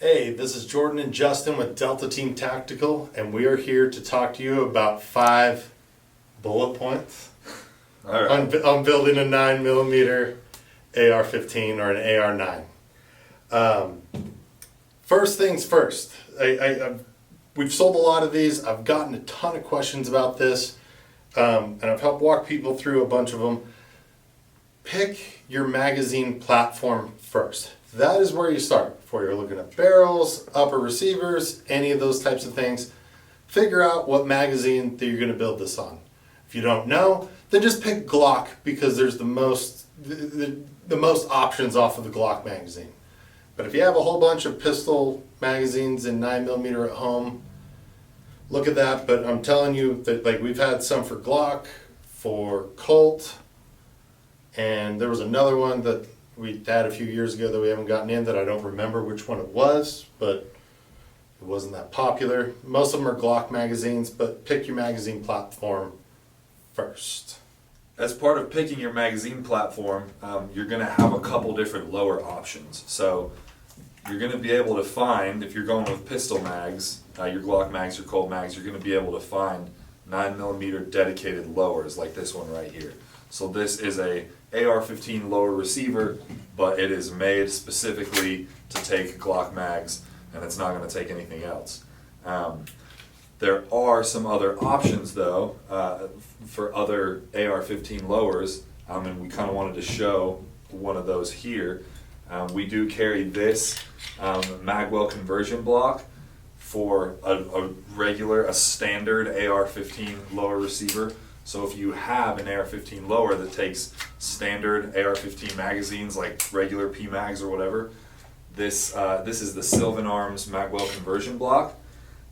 Hey, this is Jordan and Justin with Delta Team Tactical, and we are here to talk to you about 5 bullet points All right. on building a 9mm AR-15 or an AR-9. First things first, we've sold a lot of these. I've gotten a ton of questions about this, and I've helped walk people through a bunch of them. Pick your magazine platform first. That is where you start before you're looking at barrels, upper receivers, any of those types of things. Figure out what magazine that you're going to build this on. If you don't know, then just pick Glock because there's the most options off of the Glock magazine. But if you have a whole bunch of pistol magazines in 9mm at home, look at that. But I'm telling you that we've had some for Glock, for Colt, and there was another one that we had a few years ago that we haven't gotten in that I don't remember which one it was, but it wasn't that popular. Most of them are Glock magazines, but pick your magazine platform first. As part of picking your magazine platform, you're going to have a couple different lower options. So you're going to be able to find, if you're going with pistol mags, your Glock mags, your Colt mags, you're going to be able to find 9mm dedicated lowers like this one right here. So this is a AR-15 lower receiver, but it is made specifically to take Glock mags, and it's not going to take anything else. There are some other options though for other AR-15 lowers, and we kind of wanted to show one of those here. We do carry this magwell conversion block for a standard AR-15 lower receiver. So if you have an AR-15 lower that takes standard AR-15 magazines like regular P mags or whatever, this is the Sylvan Arms magwell conversion block.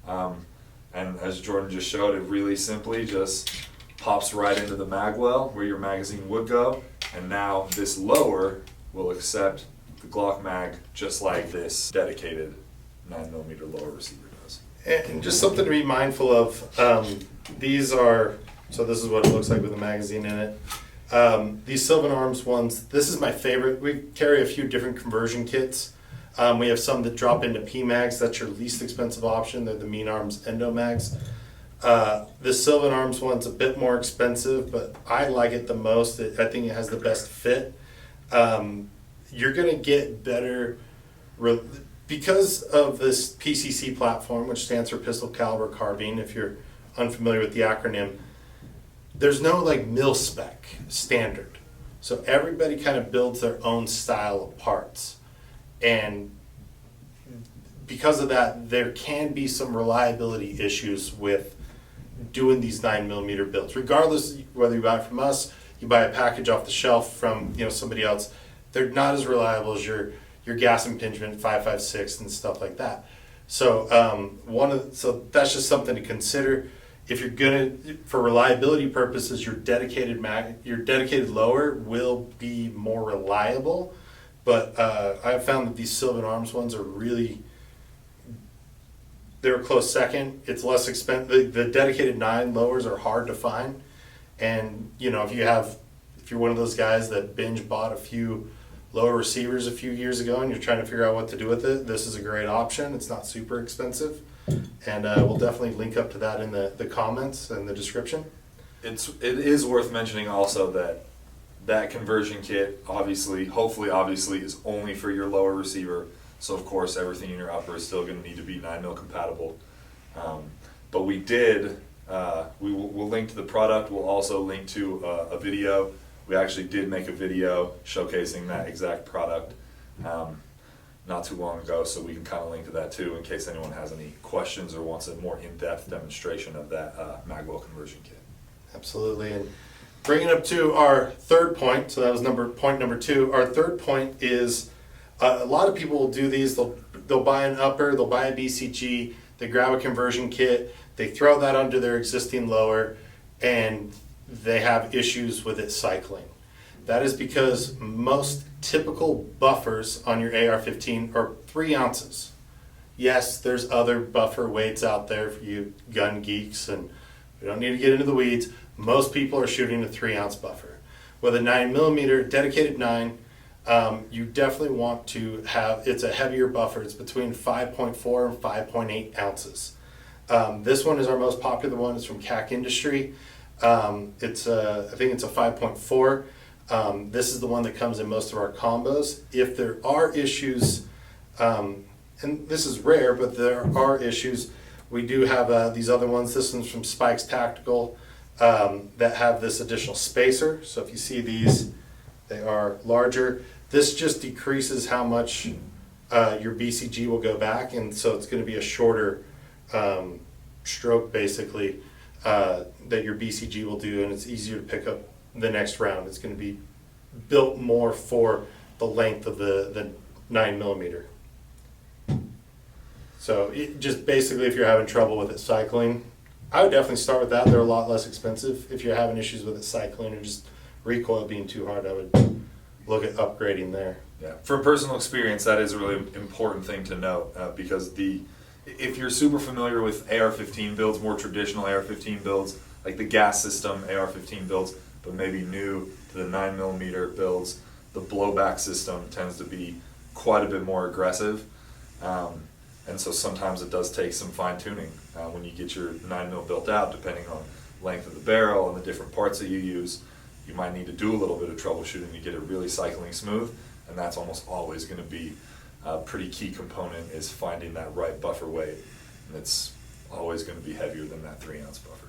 And as Jordan just showed, it really simply just pops right into the magwell where your magazine would go. And now this lower will accept the Glock mag just like this dedicated 9mm lower receiver does. And just something to be mindful of, these are, so this is what it looks like with a magazine in it. These Sylvan Arms ones, this is my favorite. We carry a few different conversion kits. We have some that drop into P mags. That's your least expensive option. They're the Mean Arms Endo mags. The Sylvan Arms one's a bit more expensive, but I like it the most. I think it has the best fit. You're going to get better because of this PCC platform, which stands for Pistol Caliber Carbine. If you're unfamiliar with the acronym, there's no mil spec standard. So everybody kind of builds their own style of parts. And because of that, there can be some reliability issues with doing these 9mm builds. Regardless whether you buy it from us, you buy a package off the shelf from somebody else, they're not as reliable as your gas impingement 5.56 and stuff like that. So so that's just something to consider. If you're gonna, for reliability purposes, your dedicated lower will be more reliable. But I've found that these Sylvan Arms ones are they're a close second. It's less expensive. The dedicated 9 lowers are hard to find. And if you're one of those guys that binge bought a few lower receivers a few years ago and you're trying to figure out what to do with it, this is a great option. It's not super expensive. And we'll definitely link up to that in the comments and the description. It is worth mentioning also that conversion kit hopefully is only for your lower receiver. So of course everything in your upper is still going to need to be 9mm compatible. But we did, we'll link to the product. We'll also link to a video. We actually did make a video showcasing that exact product not too long ago, so we can kind of link to that too in case anyone has any questions or wants a more in-depth demonstration of that magwell conversion kit. Absolutely. And bringing up to our third point, so that was point number 2. Our third point is a lot of people will do these. They'll buy an upper, they'll buy a BCG, they grab a conversion kit, they throw that onto their existing lower, and they have issues with it cycling. That is because most typical buffers on your AR-15 are 3 ounces. Yes, there's other buffer weights out there for you gun geeks, and we don't need to get into the weeds. Most people are shooting a 3-ounce buffer. With a 9mm dedicated 9, you definitely want to have, it's a heavier buffer. It's between 5.4 and 5.8 ounces. This one is our most popular one. It's from CAC Industry. I think it's a 5.4. This is the one that comes in most of our combos. If there are issues, and this is rare, but there are issues, we do have these other ones. This one's from Spikes Tactical, that have this additional spacer. So if you see these, they are larger. This just decreases how much your BCG will go back, and so it's going to be a shorter stroke basically that your BCG will do, and it's easier to pick up the next round. It's going to be built more for the length of the 9mm. So just basically, if you're having trouble with it cycling, I would definitely start with that. They're a lot less expensive. If you're having issues with it cycling or just recoil being too hard, I would look at upgrading there. Yeah, from personal experience, that is a really important thing to note because if you're super familiar with AR-15 builds, more traditional AR-15 builds, like the gas system AR-15 builds, but maybe new to the 9mm builds, the blowback system tends to be quite a bit more aggressive. And so sometimes it does take some fine tuning when you get your 9mm built out, depending on length of the barrel and the different parts that you use. You might need to do a little bit of troubleshooting to get it really cycling smooth, and that's almost always going to be a pretty key component, is finding that right buffer weight, and it's always going to be heavier than that 3-ounce buffer.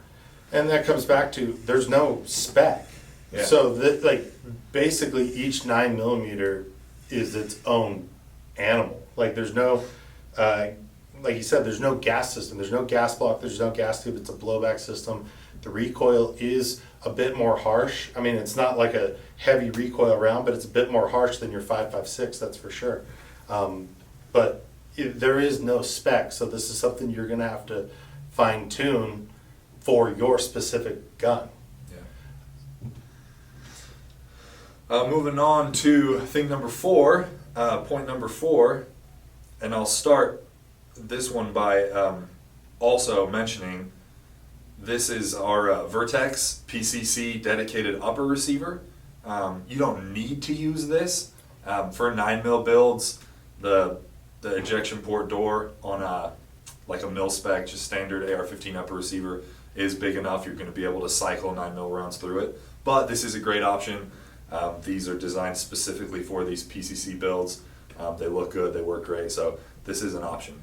And that comes back to, there's no spec. Yeah. So that, like, basically each 9mm is its own animal. Like, there's no, like you said, there's no gas system, there's no gas block, there's no gas tube, it's a blowback system. The recoil is a bit more harsh. I mean, it's not like a heavy recoil round, but it's a bit more harsh than your 5.56, that's for sure. But there is no spec, so this is something you're gonna have to fine tune for your specific gun. Yeah. Moving on to thing number 4, point number 4, and I'll start this one by also mentioning this is our Vertex PCC dedicated upper receiver. You don't need to use this. For 9mm builds, the ejection port door on like a mil spec, just standard AR-15 upper receiver is big enough. You're going to be able to cycle 9mm rounds through it. But this is a great option. These are designed specifically for these PCC builds. They look good, they work great, so this is an option.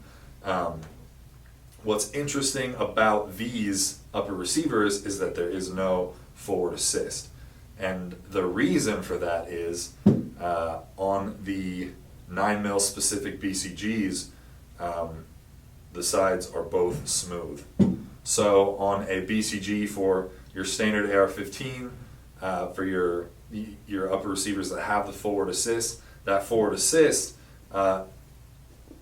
What's interesting about these upper receivers is that there is no forward assist. And the reason for that is on the 9mm specific BCGs, the sides are both smooth. So on a BCG for your standard AR-15, for your upper receivers that have the forward assist, that forward assist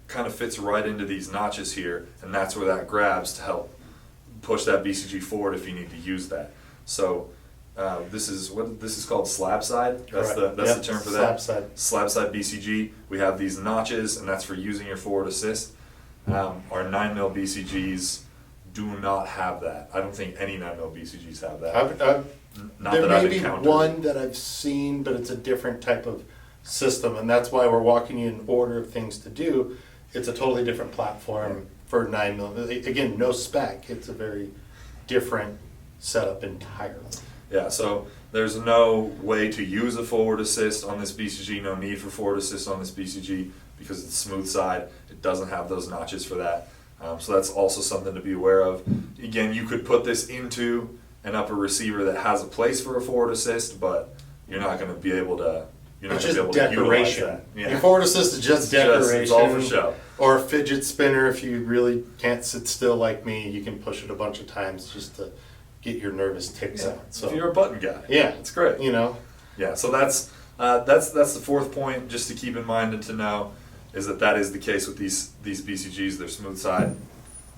kind of fits right into these notches here, and that's where that grabs to help push that BCG forward if you need to use that. So this is called slab side. That's the term for that. Slab side BCG. We have these notches, and that's for using your forward assist. Our 9mm BCGs do not have that. I don't think any 9mm BCGs have that. There may be one that I've seen, but it's a different type of system, and that's why we're walking you in order of things to do. It's a totally different platform for 9mm. Again, no spec. It's a very different setup entirely. Yeah, so there's no way to use a forward assist on this BCG, no need for forward assist on this BCG because it's smooth side. It doesn't have those notches for that. So that's also something to be aware of. Again, you could put this into an upper receiver that has a place for a forward assist, but you're not going to be able to. It's just decoration. Yeah. Your forward assist is just decoration. It's all for show. Or a fidget spinner. If you really can't sit still like me, you can push it a bunch of times just to get your nervous ticks out. So if you're a button guy, yeah, it's great. You know. Yeah. So that's the fourth point, just to keep in mind and to know, is that is the case with these BCGs. They're smooth side,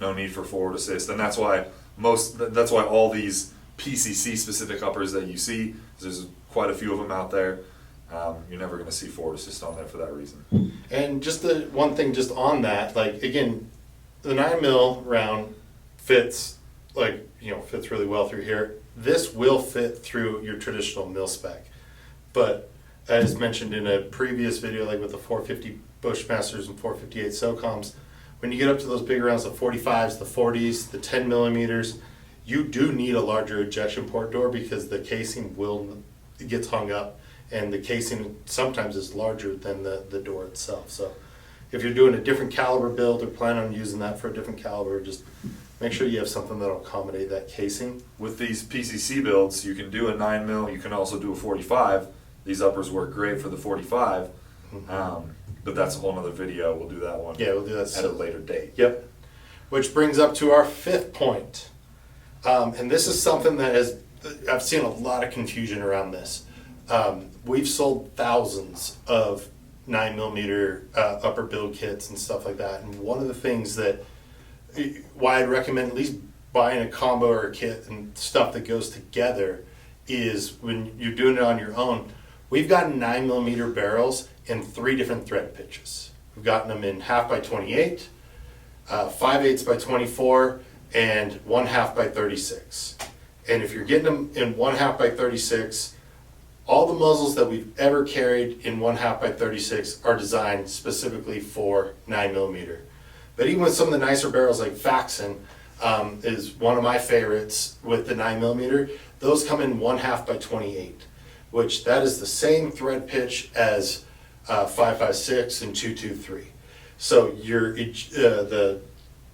no need for forward assist, and that's why all these PCC specific uppers that you see, there's quite a few of them out there. You're never going to see forward assist on there for that reason. And just the one thing just on that, like again, the 9mm round fits really well through here. This will fit through your traditional mil spec, but as mentioned in a previous video, like with the 450 Bushmasters and 458 SOCOMs, when you get up to those big rounds, the 45s, the 40s, the 10 millimeters, you do need a larger ejection port door because the casing it gets hung up, and the casing sometimes is larger than the door itself. So if you're doing a different caliber build or plan on using that for a different caliber, just make sure you have something that'll accommodate that casing. With these PCC builds, you can do a 9mm, you can also do a 45. These uppers work great for the 45, but that's a whole nother video. We'll do that one. Yeah, we'll do that at a later date. Yep. Which brings up to our fifth point. And this is something that I've seen a lot of confusion around this. We've sold thousands of 9mm upper build kits and stuff like that. And one of the things why I'd recommend at least buying a combo or a kit and stuff that goes together is when you're doing it on your own. We've gotten 9mm barrels in 3 different thread pitches. We've gotten them in 1/2 by 28, 5/8 by 24, and 1/2 by 36. And if you're getting them in 1/2 by 36, all the muzzles that we've ever carried in 1/2 by 36 are designed specifically for 9mm. But even with some of the nicer barrels like Faxon is one of my favorites with the 9mm, those come in 1/2 by 28, which that is the same thread pitch as 5.56 and 2.23. So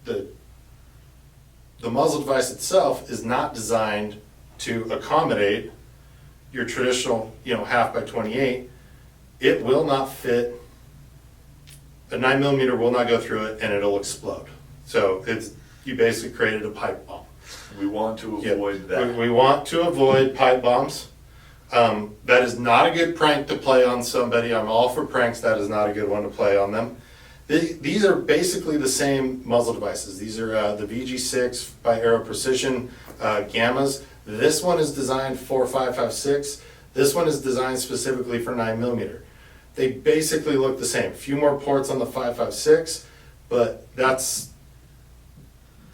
the muzzle device itself is not designed to accommodate your traditional, 1/2 by 28. It will not fit. A 9mm will not go through it, and it'll explode. So you basically created a pipe bomb. We want to avoid that. We want to avoid pipe bombs. That is not a good prank to play on somebody. I'm all for pranks. That is not a good one to play on them. These are basically the same muzzle devices. These are the VG6 by Aero Precision Gammas. This one is designed for 5.56. This one is designed specifically for 9mm. They basically look the same. A few more ports on the 5.56, but that's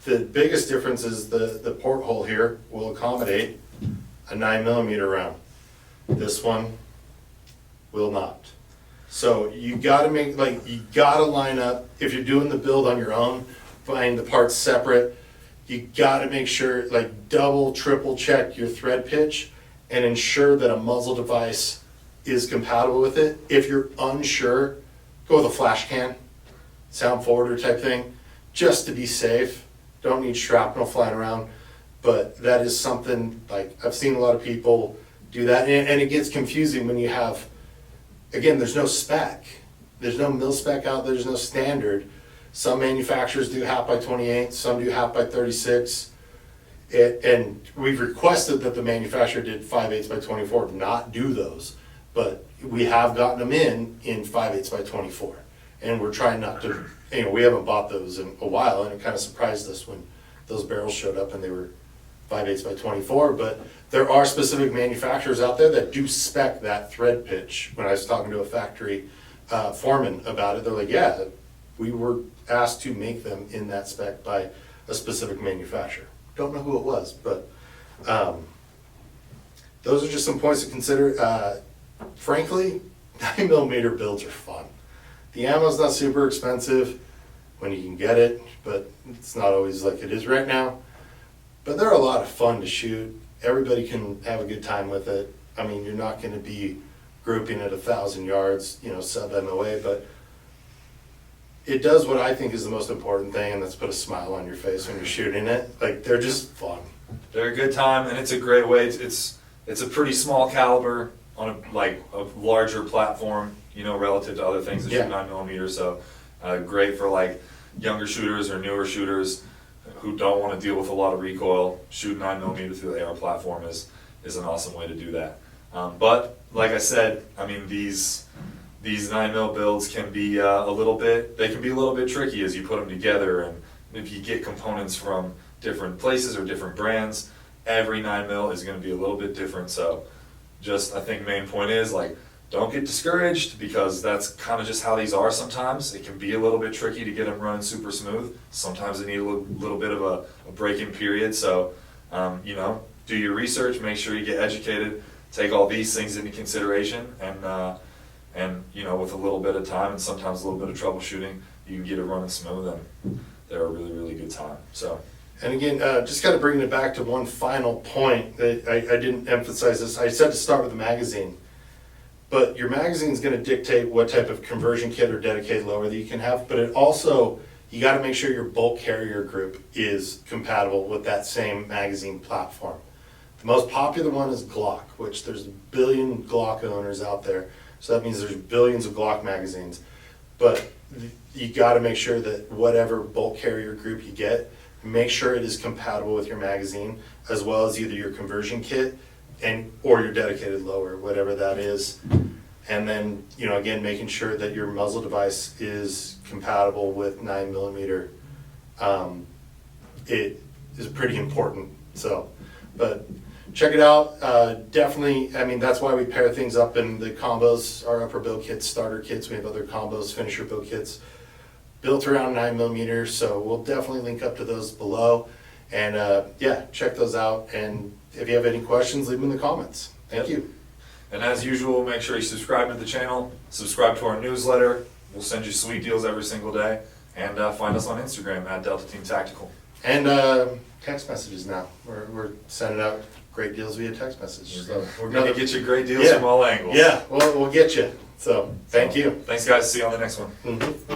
the biggest difference is the porthole here will accommodate a 9mm round. This one will not. So you gotta you gotta line up, if you're doing the build on your own, find the parts separate. You gotta make sure, double, triple check your thread pitch and ensure that a muzzle device is compatible with it. If you're unsure, go with a flash can, sound forwarder type thing, just to be safe. Don't need shrapnel flying around, but that is something, I've seen a lot of people do that, and it gets confusing when you have, again, there's no spec. There's no mil spec out there, there's no standard. Some manufacturers do 1/2 by 28, some do 1/2 by 36. And we've requested that the manufacturer did 5/8 by 24, not do those. But we have gotten them in 5/8 by 24. And we're trying not to, we haven't bought those in a while, and it kind of surprised us when those barrels showed up and they were 5/8 by 24. But there are specific manufacturers out there that do spec that thread pitch. When I was talking to a factory foreman about it, they're like, yeah, we were asked to make them in that spec by a specific manufacturer. Don't know who it was, but those are just some points to consider. Frankly, 9mm builds are fun. The ammo's not super expensive when you can get it, but it's not always like it is right now. But they're a lot of fun to shoot. Everybody can have a good time with it. I mean, you're not going to be grouping at 1,000 yards, sub MOA, but it does what I think is the most important thing, and that's put a smile on your face when you're shooting it. They're just fun. They're a good time, and it's a great way. It's a pretty small caliber on a larger platform, relative to other things that shoot 9mm. So great for younger shooters or newer shooters who don't want to deal with a lot of recoil. Shoot 9mm through the AR platform is an awesome way to do that. But like I said, these 9mm builds can be a little bit tricky as you put them together, and if you get components from different places or different brands, every 9mm is going to be a little bit different. So I think main point is don't get discouraged, because that's kind of just how these are sometimes. It can be a little bit tricky to get them running super smooth. Sometimes they need a little bit of a break-in period. So, do your research, make sure you get educated. take all these things into consideration, and you know, with a little bit of time and sometimes a little bit of troubleshooting, you can get it running smooth, and they're a really, really good time. So. And again, just kind of bringing it back to one final point that I didn't emphasize this. I said to start with the magazine, but your magazine is going to dictate what type of conversion kit or dedicated lower that you can have. But it also, you got to make sure your bolt carrier group is compatible with that same magazine platform. The most popular one is Glock, which there's a billion Glock owners out there. So that means there's billions of Glock magazines. But you got to make sure that whatever bolt carrier group you get, make sure it is compatible with your magazine, as well as either your conversion kit or your dedicated lower, whatever that is. And then, you know, again, making sure that your muzzle device is compatible with 9mm. It is pretty important. So, but check it out. Definitely, I mean, that's why we pair things up in the combos, our upper build kits, starter kits. We have other combos, finisher build kits built around 9mm. So we'll definitely link up to those below. And yeah, check those out. And if you have any questions, leave them in the comments. Thank you. And as usual, make sure you subscribe to the channel, subscribe to our newsletter. We'll send you sweet deals every single day. And find us on Instagram at Delta Team Tactical. And text messages now. We're sending out great deals via text message. So We're going to get you great deals from all angles. Yeah, we'll get you. So thank you. Thanks, guys. See you on the next one. Mm-hmm.